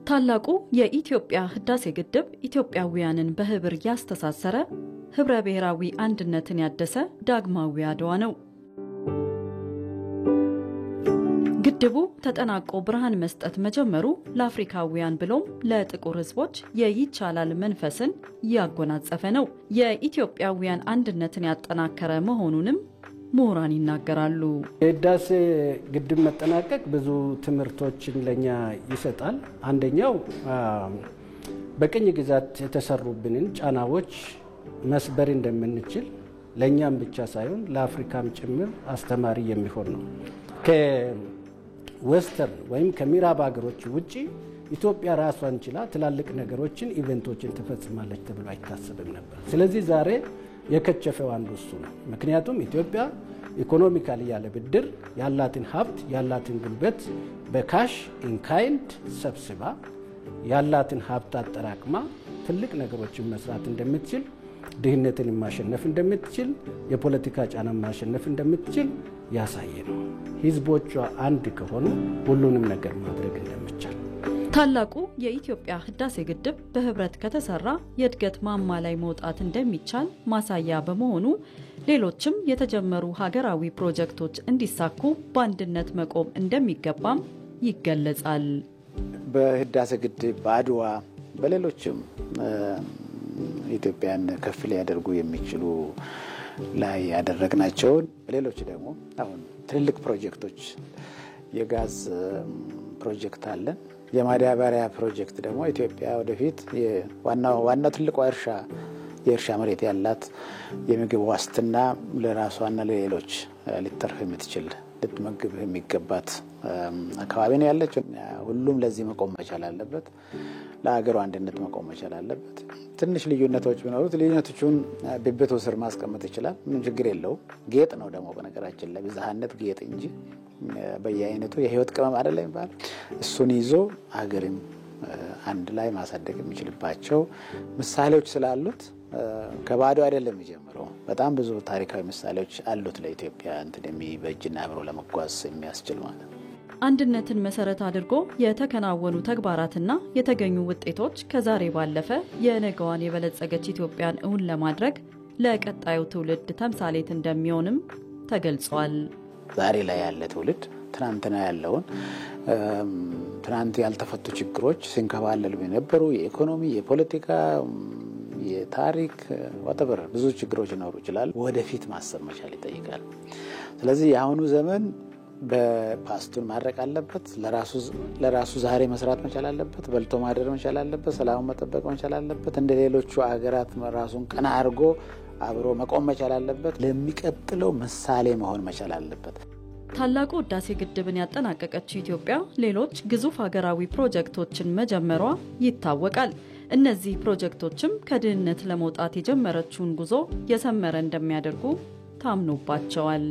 ታላቁ የኢትዮጵያ ህዳሴ ግድብ ኢትዮጵያውያንን በህብር ያስተሳሰረ ህብረ ብሔራዊ አንድነትን ያደሰ ዳግማዊ አድዋ ነው። ግድቡ ተጠናቆ ብርሃን መስጠት መጀመሩ ለአፍሪካውያን ብሎም ለጥቁር ህዝቦች የይቻላል መንፈስን ያጎናጸፈ ነው። የኢትዮጵያውያን አንድነትን ያጠናከረ መሆኑንም ምሁራን ይናገራሉ። የህዳሴ ግድብ መጠናቀቅ ብዙ ትምህርቶችን ለኛ ይሰጣል። አንደኛው በቅኝ ግዛት የተሰሩብንን ጫናዎች መስበር እንደምንችል ለኛም ብቻ ሳይሆን ለአፍሪካም ጭምር አስተማሪ የሚሆን ነው። ከዌስተርን ወይም ከምዕራብ ሀገሮች ውጪ ኢትዮጵያ ራሷን ችላ ትላልቅ ነገሮችን ኢቨንቶችን ትፈጽማለች ተብሎ አይታሰብም ነበር። ስለዚህ ዛሬ የከቸፈው አንዱ እሱ ነው። ምክንያቱም ኢትዮጵያ ኢኮኖሚካሊ ያለ ብድር ያላትን ሀብት ያላትን ጉልበት በካሽ ኢንካይንድ ሰብስባ ያላትን ሀብት አጠራቅማ ትልቅ ነገሮችን መስራት እንደምትችል፣ ድህነትን ማሸነፍ እንደምትችል፣ የፖለቲካ ጫና ማሸነፍ እንደምትችል ያሳየ ነው። ህዝቦቿ አንድ ከሆኑ ሁሉንም ነገር ማድረግ እንደምትችል ታላቁ የኢትዮጵያ ህዳሴ ግድብ በህብረት ከተሰራ የእድገት ማማ ላይ መውጣት እንደሚቻል ማሳያ በመሆኑ ሌሎችም የተጀመሩ ሀገራዊ ፕሮጀክቶች እንዲሳኩ በአንድነት መቆም እንደሚገባም ይገለጻል። በህዳሴ ግድብ በአድዋ በሌሎችም ኢትዮጵያን ከፍ ሊያደርጉ የሚችሉ ላይ ያደረግናቸው በሌሎች ደግሞ አሁን ትልልቅ ፕሮጀክቶች የጋዝ ፕሮጀክት አለን። የማዳበሪያ ፕሮጀክት ደግሞ ኢትዮጵያ ወደፊት ዋናው ትልቁ የእርሻ መሬት ያላት የምግብ ዋስትና ለራሷና ለሌሎች ሊተርፍ የምትችል ልትመግብ የሚገባት አካባቢ ነው ያለችው። ሁሉም ለዚህ መቆም መቻል አለበት። ለሀገሩ አንድነት መቆም መቻል አለበት። ትንሽ ልዩነቶች ቢኖሩት ልዩነቶቹን በቤቱ ስር ማስቀመጥ ይችላል። ምን ችግር የለውም። ጌጥ ነው ደግሞ በነገራችን ላይ ብዝሃነት ጌጥ እንጂ በየአይነቱ የህይወት ቅመም አይደለም ይባላል። እሱን ይዞ ሀገርን አንድ ላይ ማሳደግ የሚችልባቸው ምሳሌዎች ስላሉት ከባዶ አይደለም የሚጀምረው። በጣም ብዙ ታሪካዊ ምሳሌዎች አሉት ለኢትዮጵያ የሚበጅና አብሮ ለመጓዝ የሚያስችል ማለት ነው። አንድነትን መሰረት አድርጎ የተከናወኑ ተግባራትና የተገኙ ውጤቶች ከዛሬ ባለፈ የነገዋን የበለጸገች ኢትዮጵያን እውን ለማድረግ ለቀጣዩ ትውልድ ተምሳሌት እንደሚሆንም ተገልጿል። ዛሬ ላይ ያለ ትውልድ ትናንትና ያለውን ትናንት ያልተፈቱ ችግሮች ሲንከባለሉ የነበሩ የኢኮኖሚ፣ የፖለቲካ፣ የታሪክ ወተበር ብዙ ችግሮች ይኖሩ ይችላል። ወደፊት ማሰብ መቻል ይጠይቃል። ስለዚህ የአሁኑ ዘመን በፓስቱን ማድረቅ አለበት። ለራሱ ዛሬ መስራት መቻል አለበት። በልቶ ማደር መቻል አለበት። ሰላም መጠበቅ መቻል አለበት። እንደ ሌሎቹ ሀገራት ራሱን ቀና አድርጎ አብሮ መቆም መቻል አለበት። ለሚቀጥለው ምሳሌ መሆን መቻል አለበት። ታላቁ ህዳሴ ግድብን ያጠናቀቀችው ኢትዮጵያ ሌሎች ግዙፍ ሀገራዊ ፕሮጀክቶችን መጀመሯ ይታወቃል። እነዚህ ፕሮጀክቶችም ከድህነት ለመውጣት የጀመረችውን ጉዞ የሰመረ እንደሚያደርጉ ታምኖባቸዋል።